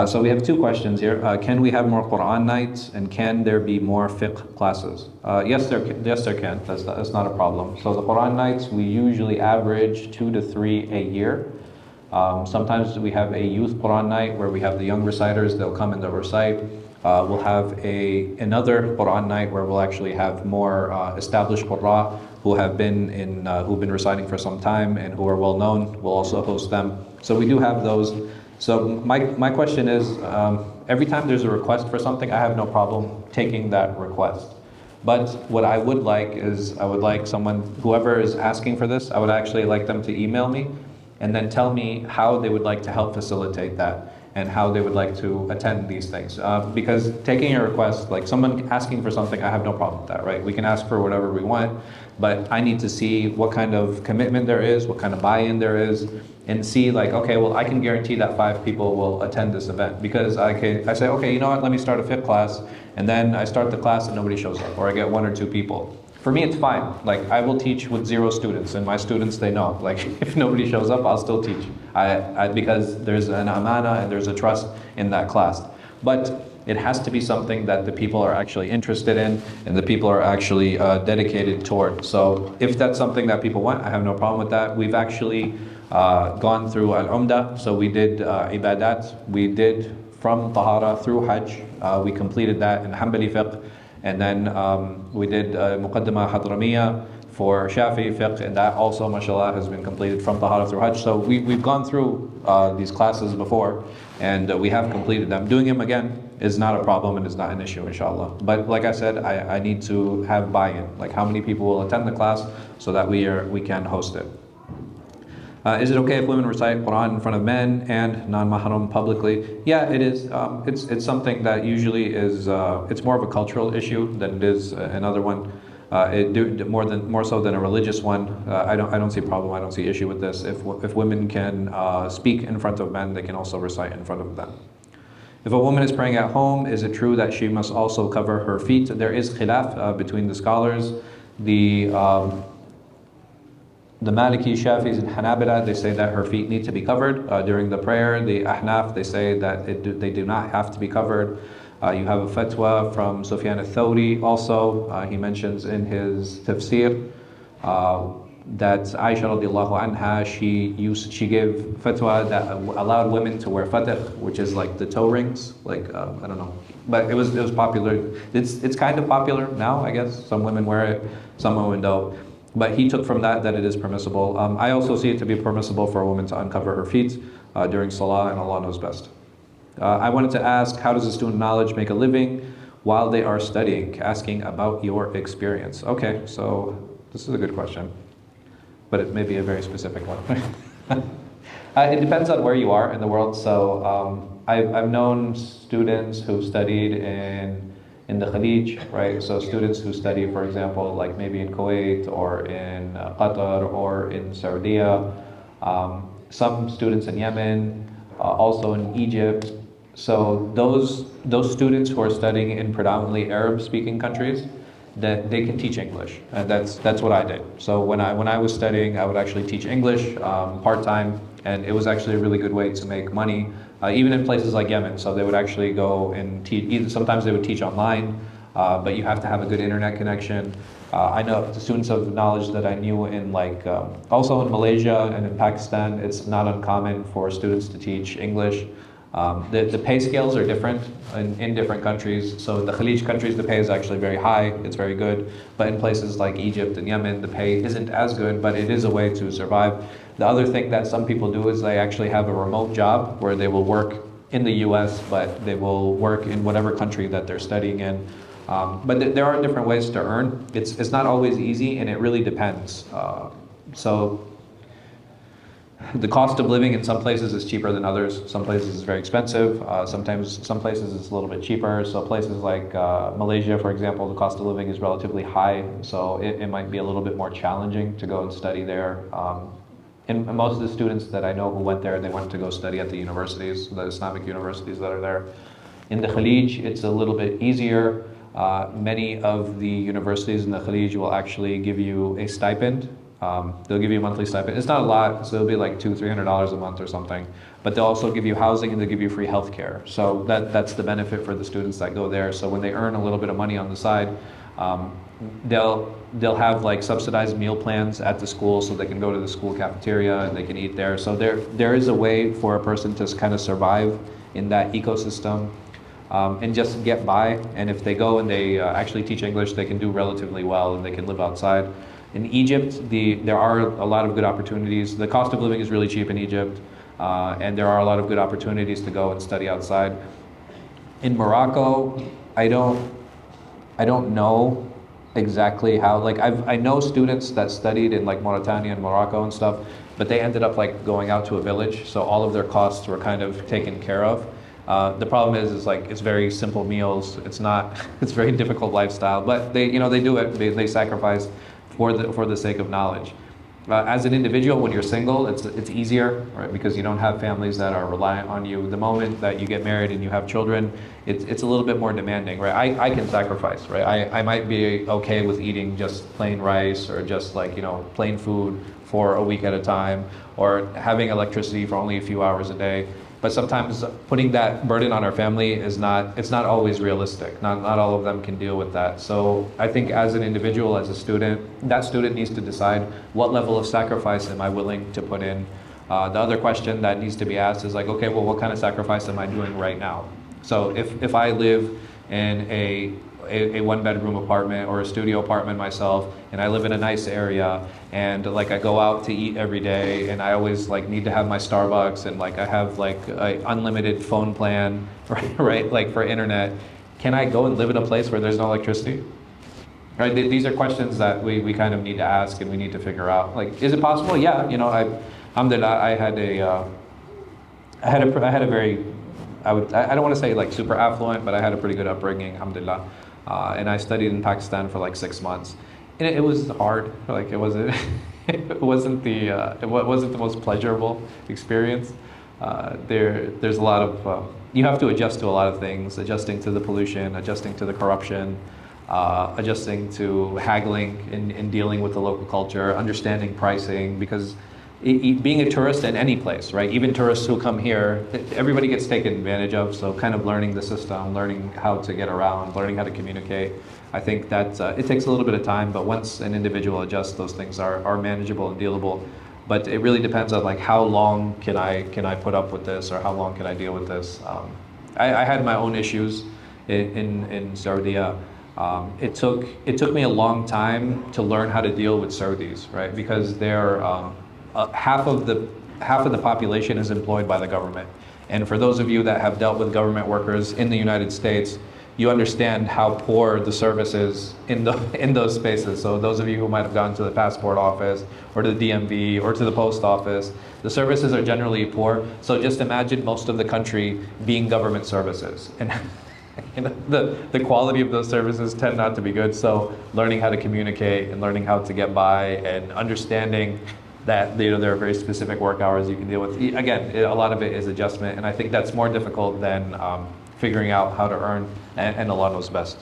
So we have two questions here. Can we have more Quran nights, and can there be more fiqh classes? Yes, there can. That's not a problem. So the Quran nights, we usually average 2 to 3 a year. Sometimes we have a youth Quran night where we have the young reciters. They'll come and they'll recite. We'll have another Quran night where we'll actually have more established Qurra who've been reciting for some time and who are well known. We'll also host them. So we do have those. So my question is, every time there's a request for something, I have no problem taking that request. But what I would like is, I would like whoever is asking for this, I would actually like them to email me and then tell me how they would like to help facilitate that and how they would like to attend these things. Because taking a request, like someone asking for something, I have no problem with that, right? We can ask for whatever we want, but I need to see what kind of commitment there is, what kind of buy-in there is, and see like, okay, well, I can guarantee that 5 people will attend this event. Because I say, okay, you know what, let me start a fiqh class, and then I start the class and nobody shows up, or I get 1 or 2 people. For me, it's fine. Like, I will teach with 0 students, and my students, they know. Like, if nobody shows up, I'll still teach. Because there's an amana and there's a trust in that class. But it has to be something that the people are actually interested in and the people are actually dedicated toward. So if that's something that people want, I have no problem with that. We've actually gone through Al-Umdah, so we did ibadat. We did from Tahara through Hajj. We completed that in Hanbali fiqh. And then we did Muqaddimah Hadramiyya for Shafi'i fiqh, and that also, mashallah, has been completed from Tahara through Hajj. So we've gone through these classes before, and we have completed them. Doing them again is not a problem and is not an issue, inshallah. But like I said, I need to have buy-in, like how many people will attend the class so that we can host it. Is it okay if women recite Quran in front of men and non-mahram publicly? Yeah, it is. It's something that usually is, it's more of a cultural issue than it is another one. More so than a religious one. I don't see a problem. I don't see issue with this. If women can speak in front of men, they can also recite in front of them. If a woman is praying at home, is it true that she must also cover her feet? There is khilaf between the scholars. The Maliki, Shafis, and Hanabila, they say that her feet need to be covered during the prayer. The Ahnaf, they say that they do not have to be covered. You have a fatwa from Sufyan al-Thawri also. He mentions in his tafsir that Aisha radiallahu anha, she gave fatwa that allowed women to wear fatih, which is like the toe rings, like I don't know, but it was popular. It's kind of popular now, I guess. Some women wear it, some women don't. But he took from that it is permissible. I also see it to be permissible for a woman to uncover her feet during salah, and Allah knows best. I wanted to ask, how does a student knowledge make a living while they are studying? Asking about your experience. Okay, so this is a good question, but it may be a very specific one. It depends on where you are in the world. So I've known students who studied in the Khalij, right? So students who study, for example, like maybe in Kuwait or in Qatar or in Saudi, some students in Yemen, also in Egypt. So those students who are studying in predominantly Arab-speaking countries, that they can teach English, and that's what I did. So when I was studying, I would actually teach English part-time, and it was actually a really good way to make money, even in places like Yemen. So they would actually go and teach. Sometimes they would teach online, but you have to have a good internet connection. I know the students of knowledge that I knew in also in Malaysia and in Pakistan, it's not uncommon for students to teach English. The pay scales are different in different countries. So in the Khalij countries, the pay is actually very high, it's very good. But in places like Egypt and Yemen, the pay isn't as good, but it is a way to survive. The other thing that some people do is they actually have a remote job where they will work in the US, but they will work in whatever country that they're studying in. But there are different ways to earn. It's not always easy, and it really depends. So the cost of living in some places is cheaper than others. Some places is very expensive. Sometimes some places it's a little bit cheaper. So places like Malaysia, for example, the cost of living is relatively high. So it might be a little bit more challenging to go and study there. And most of the students that I know who went there, they went to go study at the universities, the Islamic universities that are there. In the Khalij, it's a little bit easier. Many of the universities in the Khalij will actually give you a stipend They'll give you a monthly stipend. It's not a lot, so it'll be like $200-300 a month or something. But they'll also give you housing and they'll give you free health care. So that's the benefit for the students that go there. So when they earn a little bit of money on the side, they'll have like subsidized meal plans at the school, so they can go to the school cafeteria and they can eat there. So there is a way for a person to kind of survive in that ecosystem and just get by. And if they go and they actually teach English, they can do relatively well and they can live outside. In Egypt, there are a lot of good opportunities. The cost of living is really cheap in Egypt, and there are a lot of good opportunities to go and study outside. In Morocco, I don't know exactly how. Like I know students that studied in like Mauritania and Morocco and stuff, but they ended up like going out to a village, so all of their costs were kind of taken care of. The problem is like it's very simple meals. It's very difficult lifestyle, but they do it. They sacrifice for the sake of knowledge. As an individual, when you're single, it's easier, right? Because you don't have families that are reliant on you. The moment that you get married and you have children, it's a little bit more demanding, right? I can sacrifice, right? I might be okay with eating just plain rice or just like, plain food for a week at a time, or having electricity for only a few hours a day. But sometimes putting that burden on our family it's not always realistic. Not all of them can deal with that. So I think as an individual, as a student, that student needs to decide what level of sacrifice am I willing to put in. The other question that needs to be asked is like, okay, well, what kind of sacrifice am I doing right now? So if I live in a one-bedroom apartment or a studio apartment myself, and I live in a nice area, and like I go out to eat every day, and I always like need to have my Starbucks, and like I have like an unlimited phone plan, right? Like for internet, can I go and live in a place where there's no electricity? Right? These are questions that we kind of need to ask and we need to figure out. Like, is it possible? Yeah. I had a very, I don't want to say like super affluent, but I had a pretty good upbringing, alhamdulillah. And I studied in Pakistan for like 6 months, and it was hard. Like it wasn't the most pleasurable experience. There's a lot of you have to adjust to a lot of things, adjusting to the pollution, adjusting to the corruption, adjusting to haggling and dealing with the local culture, understanding pricing, because being a tourist in any place, right? Even tourists who come here, everybody gets taken advantage of. So kind of learning the system, learning how to get around, learning how to communicate. I think that it takes a little bit of time, but once an individual adjusts, those things are manageable and dealable. But it really depends on like how long can I put up with this, or how long can I deal with this. I had my own issues in Saudi. It took me a long time to learn how to deal with Saudis, right? Because they're half of the population is employed by the government. And for those of you that have dealt with government workers in the United States, you understand how poor the service is in those spaces. So those of you who might have gone to the passport office or to the DMV or to the post office, the services are generally poor. So just imagine most of the country being government services. And the quality of those services tend not to be good. So learning how to communicate and learning how to get by and understanding that there are very specific work hours you can deal with. Again, a lot of it is adjustment, and I think that's more difficult than figuring out how to earn, and Allah knows best.